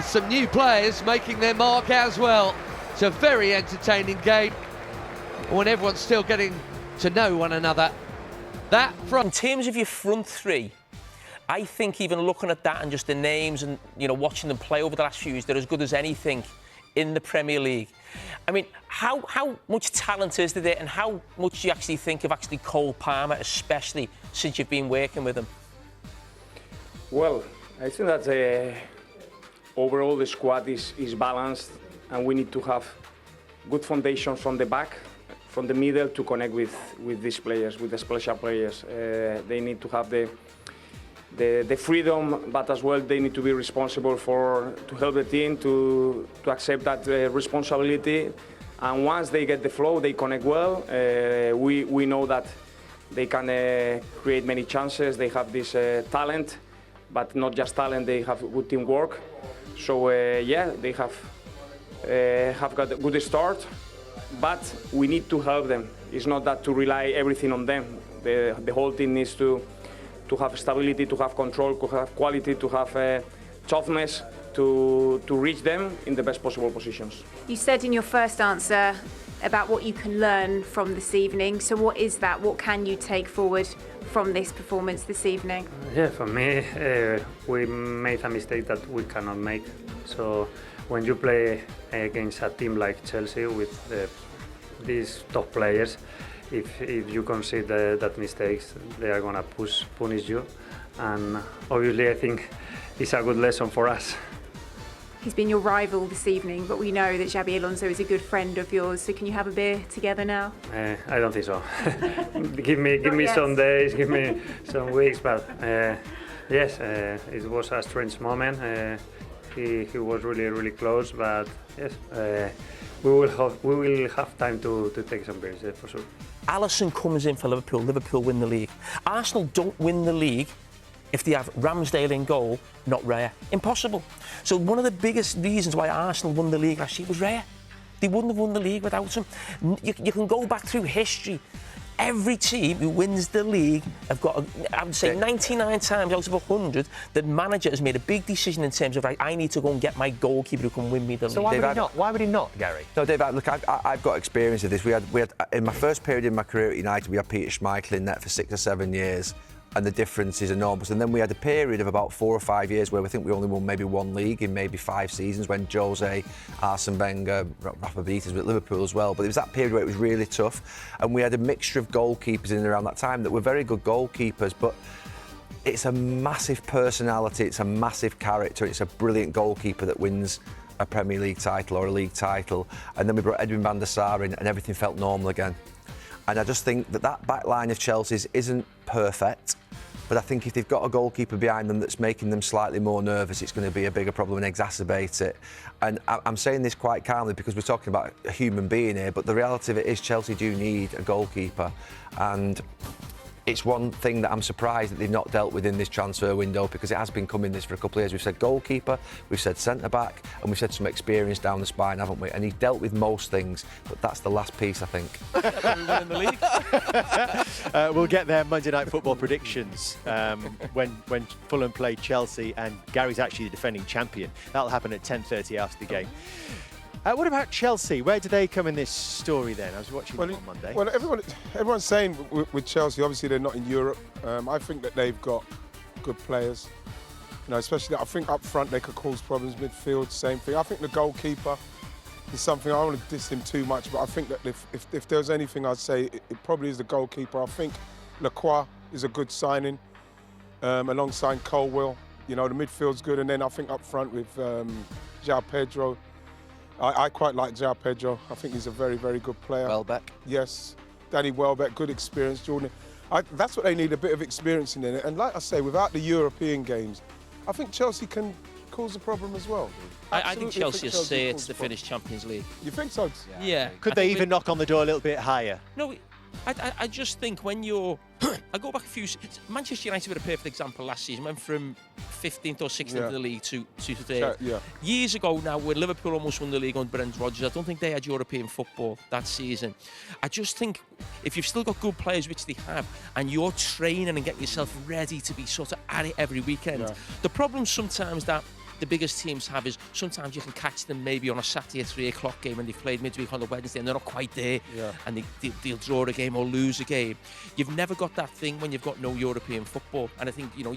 Some new players making their mark as well. It's a very entertaining game when everyone's still getting to know one another. That front. In terms of your front three, I think even looking at that and just the names and, you know, watching them play over the last few years, they're as good as anything in the Premier League. I mean, how much talent is there and how much do you actually think of actually Cole Palmer, especially since you've been working with him? Well, I think that overall the squad is balanced and we need to have good foundation from the back, from the middle to connect with these players, with the special players. They need to have the freedom, but as well they need to be responsible to help the team to accept that responsibility. And once they get the flow, they connect well. We know that they can create many chances. They have this talent, but not just talent. They have good teamwork. So yeah, they have got a good start, but we need to help them. It's not that to rely everything on them. The whole team needs to have stability, to have control, to have quality, to have toughness, to reach them in the best possible positions. You said in your first answer about what you can learn from this evening. So what is that? What can you take forward from this performance this evening? Yeah, for me, we made a mistake that we cannot make. So when you play against a team like Chelsea with these top players, if you concede that mistakes, they are gonna punish you. And obviously, I think it's a good lesson for us. He's been your rival this evening, but we know that Xabi Alonso is a good friend of yours. So can you have a beer together now? I don't think so. give me some days, give me some weeks, but yes, it was a strange moment. He was really close, but yes, we will have time to take some beers, for sure. Alisson comes in for Liverpool. Liverpool win the league. Arsenal don't win the league if they have Ramsdale in goal, not Raya. Impossible. So one of the biggest reasons why Arsenal won the league last year was Raya. They wouldn't have won the league without him. You can go back through history. Every team who wins the league have got, I would say 99 times out of 100, the manager has made a big decision in terms of, like, I need to go and get my goalkeeper who can win me the league. So why would he not, Gary? No, Dave, look, I've got experience of this. We had in my first period in my career at United, we had Peter Schmeichel in net for 6 or 7 years, and the difference is enormous. And then we had a period of about 4 or 5 years where we think we only won maybe one league in maybe 5 seasons, when Jose, Arsene Wenger, Rafa Benitez was at Liverpool as well. But it was that period where it was really tough, and we had a mixture of goalkeepers in and around that time that were very good goalkeepers, but it's a massive personality, it's a massive character, it's a brilliant goalkeeper that wins a Premier League title or a league title. And then we brought Edwin van der Sar in and everything felt normal again. And I just think that back line of Chelsea's isn't perfect, but I think if they've got a goalkeeper behind them that's making them slightly more nervous, it's going to be a bigger problem and exacerbate it. And I'm saying this quite calmly because we're talking about a human being here, but the reality of it is Chelsea do need a goalkeeper, and it's one thing that I'm surprised that they've not dealt with in this transfer window, because it has been coming this for a couple of years. We've said goalkeeper, we've said centre-back, and we've said some experience down the spine, haven't we? And he's dealt with most things, but that's the last piece, I think. Winning the league. We'll get there Monday Night Football predictions when Fulham play Chelsea, and Gary's actually the defending champion. That'll happen at 10:30 after the game. What about Chelsea? Where do they come in this story then? I was watching them on Monday. Well, everyone's saying with Chelsea, obviously they're not in Europe. I think that they've got good players. You know, especially I think up front they could cause problems. Midfield, same thing. I think the goalkeeper is something, I don't want to diss him too much, but I think that if there's anything I'd say, it probably is the goalkeeper. I think Lacroix is a good signing alongside Colwill. You know, the midfield's good, and then I think up front with João Pedro. I quite like João Pedro. I think he's a very good player. Welbeck. Yes, Danny Welbeck, good experience. Jordan, that's what they need, a bit of experience in it. And like I say, without the European games, I think Chelsea can cause a problem as well. I think Chelsea are set to finish Champions League. You think so? Yeah. Could they even knock on the door a little bit higher? No, I just think when you're... I go back a few... Manchester United were a perfect example last season. Went from 15th or 16th in the league to 3rd. Yeah. Years ago now, where Liverpool almost won the league under Brendan Rodgers, I don't think they had European football that season. I just think if you've still got good players, which they have, and you're training and getting yourself ready to be sort of at it every weekend, the problem sometimes that the biggest teams have is sometimes you can catch them maybe on a Saturday 3 o'clock game and they've played midweek on the Wednesday and they're not quite there, and they'll draw a game or lose a game. You've never got that thing when you've got no European football, and I think you're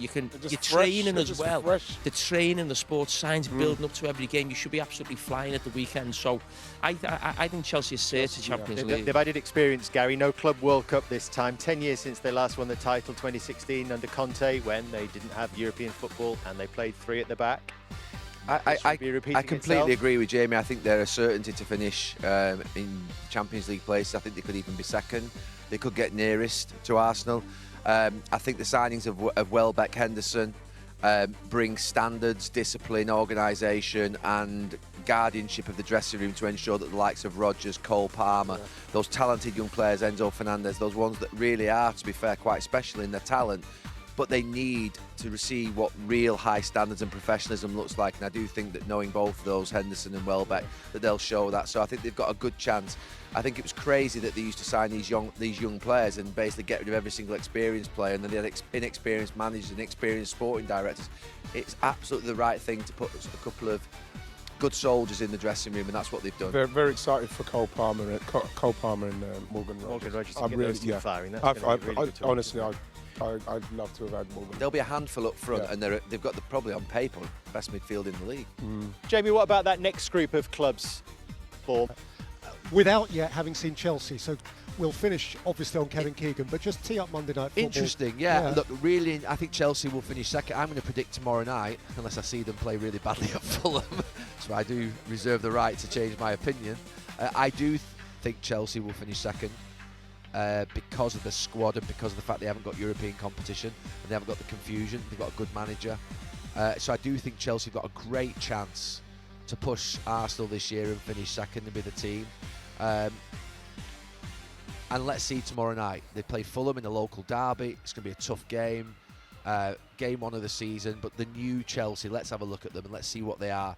training as well. The training, the sports science building up to every game. You should be absolutely flying at the weekend. So I think Chelsea is safe to Champions League. They've added experience, Gary. No Club World Cup this time. 10 years since they last won the title, 2016 under Conte, when they didn't have European football and they played 3 at the back. I completely agree with Jamie. I think they're a certainty to finish in Champions League place. I think they could even be second. They could get nearest to Arsenal. I think the signings of Welbeck, Henderson bring standards, discipline, organisation and guardianship of the dressing room to ensure that the likes of Rodgers, Cole Palmer, those talented young players, Enzo Fernandez, those ones that really are, to be fair, quite special in their talent, but they need to receive what real high standards and professionalism looks like. And I do think that knowing both of those, Henderson and Welbeck, that they'll show that. So I think they've got a good chance. I think it was crazy that they used to sign these young players and basically get rid of every single experienced player, and then they had inexperienced managers and experienced sporting directors. It's absolutely the right thing to put a couple of good soldiers in the dressing room, and that's what they've done. They're very excited for Cole Palmer and Morgan Rogers. Morgan Rogers, I'm really, firing. Honestly, I'd love to have had Morgan. There'll be a handful up front, and they've got probably on paper best midfield in the league. Jamie, what about that next group of clubs? Without yet having seen Chelsea, so we'll finish obviously on Kevin Keegan, but just tee up Monday Night Football. Interesting, yeah. Look, really, I think Chelsea will finish second. I'm going to predict tomorrow night, unless I see them play really badly at Fulham. So I do reserve the right to change my opinion. I do think Chelsea will finish second because of the squad and because of the fact they haven't got European competition and they haven't got the confusion. They've got a good manager. So I do think Chelsea have got a great chance to push Arsenal this year and finish second and be the team. And let's see tomorrow night. They play Fulham in a local derby. It's going to be a tough game. Game 1 of the season. But the new Chelsea, let's have a look at them and let's see what they are.